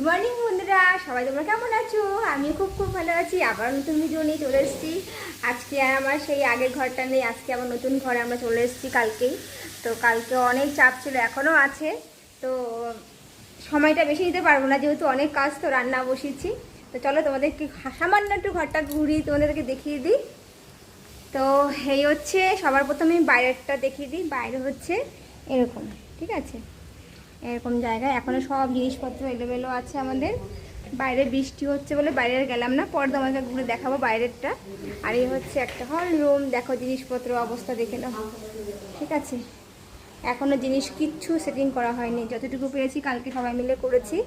Morning বন্ধুরা, সবাই তোমরা কেমন আছো? আমি খুব খুব ভালো আছি। আবার নতুন ভিডিও নিয়ে চলে এসেছি। আজকে আর আমার সেই আগের ঘরটা নেই, আজকে আবার নতুন ঘরে আমরা চলে এসেছি কালকেই। তো কালকে অনেক চাপ ছিল, এখনও আছে। তো সময়টা বেশি দিতে পারবো না, যেহেতু অনেক কাজ, তো রান্না বসিয়েছি। তো চলো তোমাদেরকে সামান্য একটু ঘরটা ঘুরিয়ে তোমাদেরকে দেখিয়ে দিই। তো এই হচ্ছে সবার প্রথমে বাইরেরটা দেখিয়ে দিই। বাইরে হচ্ছে এরকম, ঠিক আছে, এরকম জায়গায় এখনও সব জিনিসপত্র এলোমেলো আছে আমাদের। বাইরে বৃষ্টি হচ্ছে বলে বাইরে আর গেলাম না, পরে তোমাকে ঘুরে দেখাবো বাইরেরটা। আর এই হচ্ছে একটা হল রুম, দেখো জিনিসপত্র অবস্থা দেখে নাও, ঠিক আছে। এখনও জিনিস কিচ্ছু সেটিং করা হয়নি, যতটুকু পেরেছি কালকে সবাই মিলে করেছি।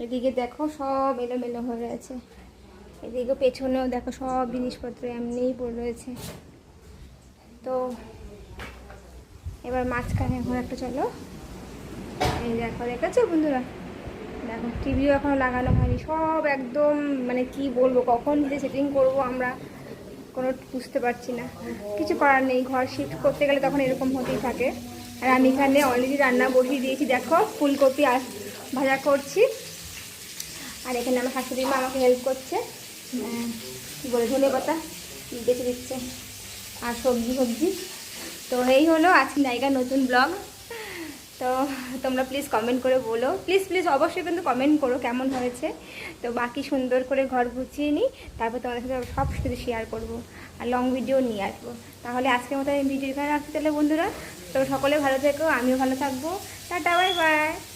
এদিকে দেখো সব এলোমেলো হয়ে রয়েছে, এদিকে পেছনেও দেখো সব জিনিসপত্র এমনিই পড়ে রয়েছে। তো এবার মাঝখানে এখন একটা চলো, এই দেখো, দেখেছো বন্ধুরা, দেখো টিভিও এখনও লাগানো হয়নি, সব একদম মানে কি বলবো, কখন যে সেটিং করব আমরা কোনো বুঝতে পারছি না। কিছু করার নেই, ঘর শিফট করতে গেলে তখন এরকম হতেই থাকে। আর আমি এখানে অলরেডি রান্না বসিয়ে দিয়েছি, দেখো ফুলকপি আর ভাজা করছি। আর এখানে আমার শাশুড়ি মা আমাকে হেল্প করছে, কী বলে ধনেপাতা বেছে দিচ্ছে আর সবজি। তো এই হলো আজকে জায়গার নতুন ব্লগ। তো তোমরা প্লিজ কমেন্ট করে বলো, প্লিজ অবশ্যই কিন্তু কমেন্ট করো কেমন হয়েছে। তো বাকি সুন্দর করে ঘর গুছিয়ে নিই, তারপর তোমাদের সাথে সব কিছু শেয়ার করবো আর লং ভিডিও নিয়ে আসবো। তাহলে আজকের মতো আমি ভিডিও এখানে রাখছি তাহলে বন্ধুরা। তো সকলে ভালো থেকো, আমিও ভালো থাকবো। Tata, bye bye.